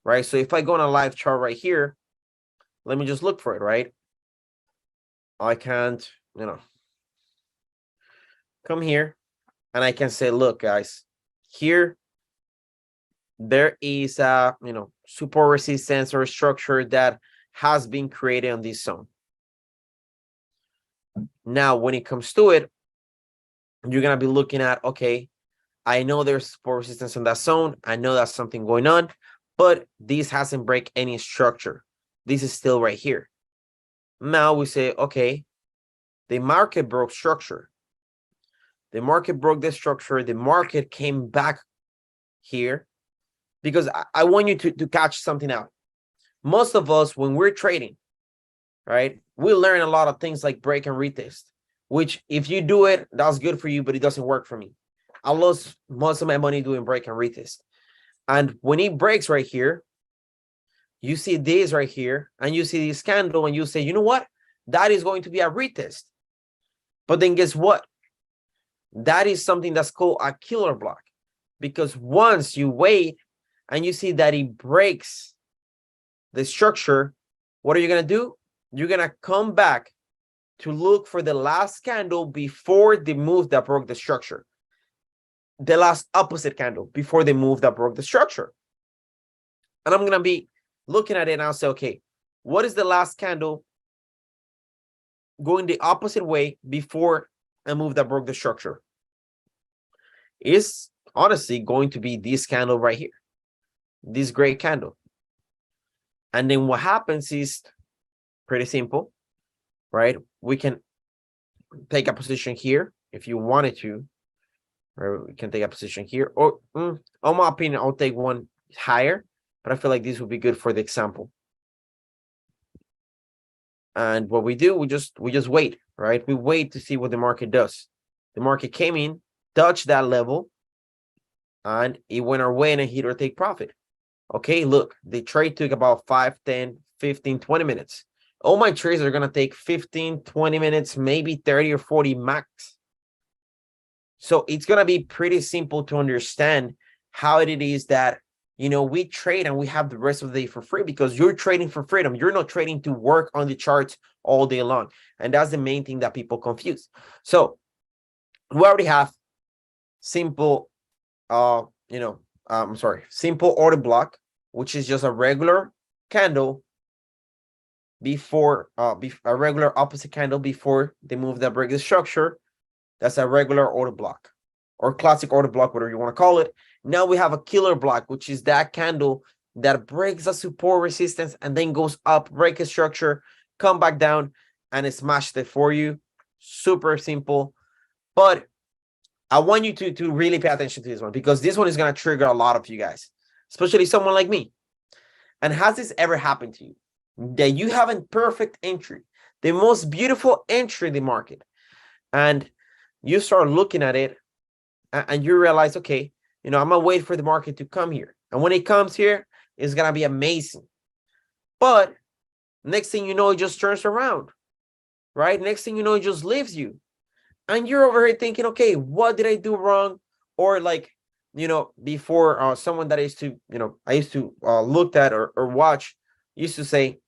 right? So if I go on a live chart right here, let me just look for it, right? I can't, come here and I can say, look, guys, here there is a, support resistance or structure that has been created on this zone. Now, when it comes to it, you're going to be looking at, okay, I know there's support resistance in that zone. I know that's something going on, but this hasn't break any structure. This is still right here. Now we say, okay, the market broke structure. The market broke the structure. The market came back here because I want you to catch something out. Most of us, when we're trading, right, we learn a lot of things like break and retest, which if you do it, that's good for you, but it doesn't work for me. I lost most of my money doing break and retest. And when it breaks right here, you see this right here, and you see this candle, and you say, you know what? That is going to be a retest. But then guess what? That is something that's called a killer block. Because once you wait and you see that it breaks the structure, what are you going to do? You're going to come back to look for the last candle before the move that broke the structure. The last opposite candle before the move that broke the structure. And I'm going to be looking at it and I'll say, okay, what is the last candle going the opposite way before a move that broke the structure? Is honestly going to be this candle right here, this gray candle. And then what happens is pretty simple, right? We can take a position here if you wanted to, or we can take a position here, or in my opinion, I'll take one higher, but I feel like this would be good for the example. And what we do, we just wait, right? We wait to see what the market does. The market came in, touched that level, and it went our way and it hit or take profit. Okay, look, the trade took about 5, 10, 15, 20 minutes. All my trades are going to take 15, 20 minutes, maybe 30 or 40 max. So it's going to be pretty simple to understand how it is that, we trade and we have the rest of the day for free, because you're trading for freedom. You're not trading to work on the charts all day long. And that's the main thing that people confuse. So we already have simple, simple order block, which is just a regular candle before a regular opposite candle before they move that break the structure. That's a regular order block or classic order block, whatever you want to call it. Now we have a killer block, which is that candle that breaks the support resistance and then goes up, break a structure, come back down, and it smashed it for you. Super simple. But I want you to really pay attention to this one, because this one is going to trigger a lot of you guys, especially someone like me. And has this ever happened to you? That you have a perfect entry, the most beautiful entry in the market, and you start looking at it and you realize, okay, I'm gonna wait for the market to come here. And when it comes here, it's gonna be amazing. But next thing you know, it just turns around, right? Next thing you know, it just leaves you. And you're over here thinking, okay, what did I do wrong? Or like, before someone that I used to look at or watch used to say,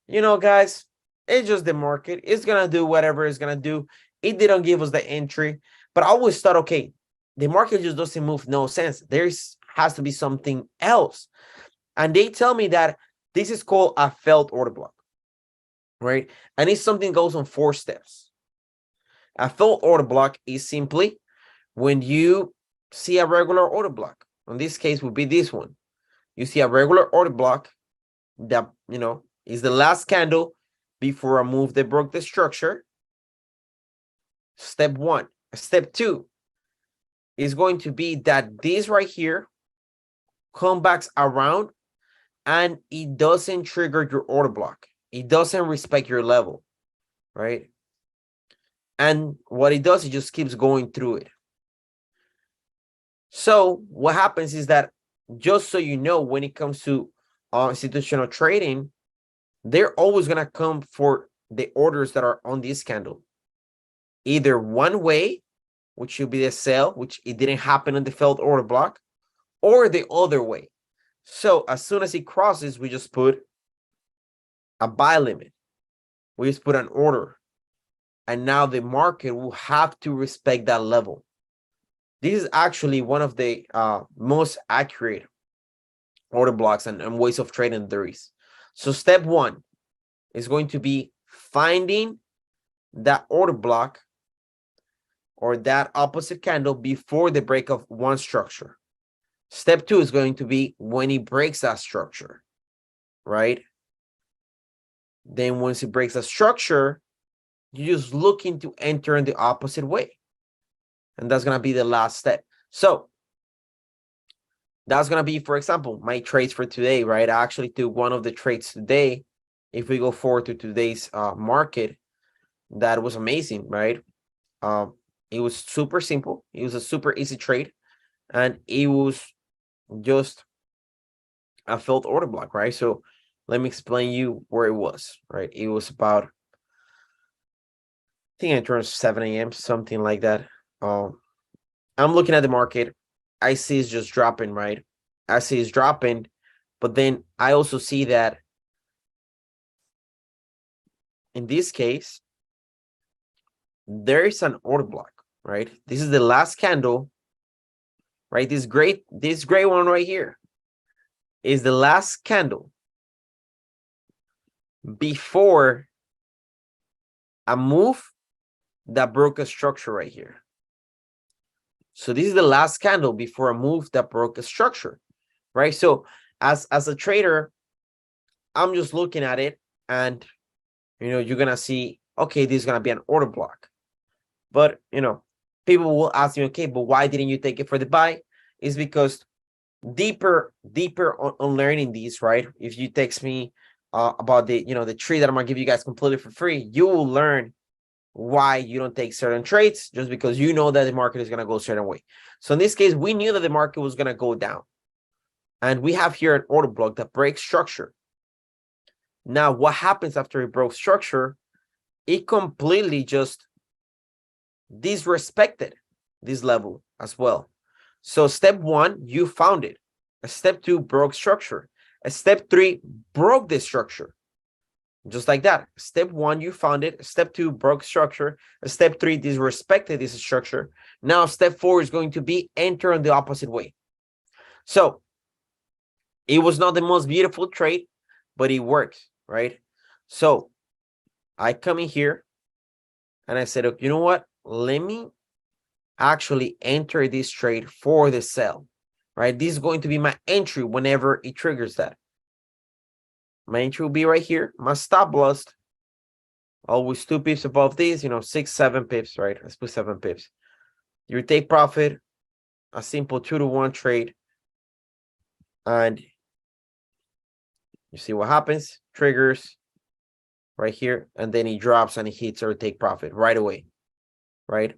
guys, it's just the market. It's going to do whatever it's going to do. It didn't give us the entry. But I always thought, okay, the market just doesn't move. No sense. There has to be something else. And they tell me that this is called a failed order block, right? And it's something that goes on 4 steps. A failed order block is simply when you see a regular order block. In this case, would be this one. You see a regular order block that, is the last candle before a move that broke the structure. Step 1. Step 2 is going to be that this right here comes back around and it doesn't trigger your order block. It doesn't respect your level, right? And what it does, it just keeps going through it. So what happens is that, just so you know, when it comes to institutional trading, they're always going to come for the orders that are on this candle. Either one way, which should be the sell, which it didn't happen on the failed order block, or the other way, So as soon as it crosses, we just put a buy limit. We just put an order. And now the market will have to respect that level. This is actually one of the most accurate order blocks and ways of trading there is. So step one is going to be finding that order block or that opposite candle before the break of one structure. Step two is going to be when it breaks that structure, right? Then once it breaks a structure, you're just looking to enter in the opposite way. And that's going to be the last step. So that's going to be, for example, my trades for today, right? I actually took one of the trades today. If we go forward to today's market, that was amazing, right? It was super simple. It was a super easy trade. And it was just a filled order block, right? So let me explain you where it was, right? It was about, I think I turned 7 a.m., something like that. I'm looking at the market. I see it's just dropping, right? I see it's dropping, but then I also see that in this case, there is an order block, right? This is the last candle, right? This gray one right here is the last candle before a move that broke a structure right here. So this is the last candle before a move that broke a structure, right? So as a trader, I'm just looking at it and, you're going to see, okay, this is going to be an order block. But, people will ask me, okay, but why didn't you take it for the buy? Is because deeper on learning these, right? If you text me about the, the tree that I'm going to give you guys completely for free, you will learn why you don't take certain trades just because you know that the market is going to go a certain way. So in this case, we knew that the market was going to go down. And we have here an order block that breaks structure. Now, what happens after it broke structure? It completely just disrespected this level as well. So step one, you found it. A step two, broke structure. A step three, broke the structure. Just like that. Step one, you found it. Step two, broke structure. Step three, disrespected this structure. Now, step four is going to be enter in the opposite way. So it was not the most beautiful trade, but it works, right? So I come in here and I said, okay, you know what? Let me actually enter this trade for the sell, right? This is going to be my entry whenever it triggers that. My entry will be right here. My stop loss, always 2 pips above this, 6, 7 pips, right? Let's put 7 pips. You take profit, a simple 2-to-1 trade. And you see what happens, triggers right here. And then he drops and he hits or take profit right away, right?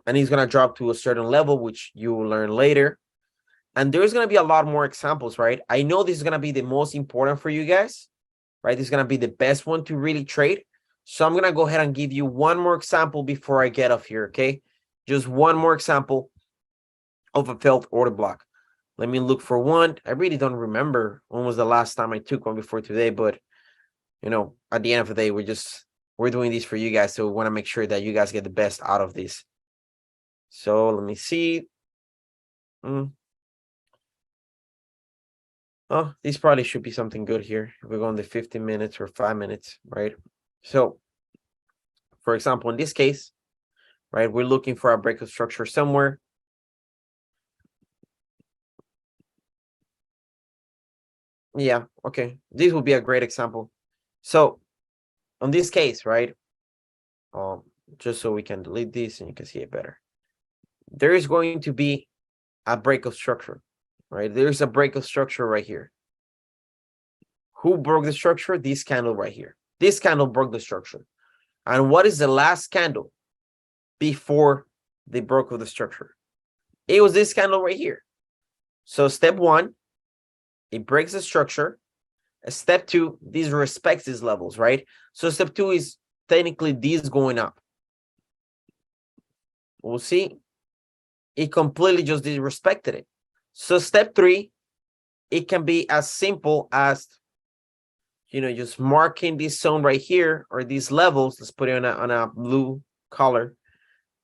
And he's going to drop to a certain level, which you will learn later. And there's going to be a lot more examples, right? I know this is going to be the most important for you guys, right? This is going to be the best one to really trade. So I'm going to go ahead and give you one more example before I get off here, okay? Just one more example of a failed order block. Let me look for one. I really don't remember when was the last time I took one before today, but, at the end of the day, we're doing this for you guys. So we want to make sure that you guys get the best out of this. So let me see. Oh, this probably should be something good here. We're going to 15 minutes or 5 minutes, right? So, for example, in this case, right, we're looking for a breakout structure somewhere. Yeah, okay. This will be a great example. So, on this case, right, just so we can delete this and you can see it better. There is going to be a breakout structure, right? There's a breakout structure right here. Who broke the structure? This candle right here. This candle broke the structure. And what is the last candle before they broke of the structure? It was this candle right here. So step one, it breaks the structure. Step two, this respects these levels, right? So step two is technically this going up. We'll see. It completely just disrespected it. So step three, it can be as simple as, you know, just marking this zone right here or these levels. Let's put it on a blue color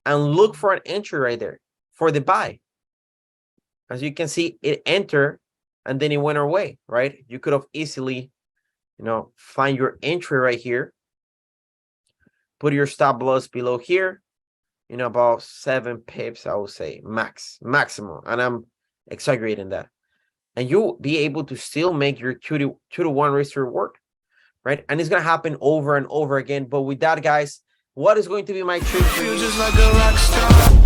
and look for an entry right there for the buy. As you can see, it entered and then it went away, right? You could have easily, you know, find your entry right here. Put your stop loss below here, you know, about 7 pips, I would say, maximum. And I'm exaggerating that. And you'll be able to still make your 2-to-1 risk to reward, right? And it's going to happen over and over again. But with that, guys, what is going to be my trick? Feel just like a rock star.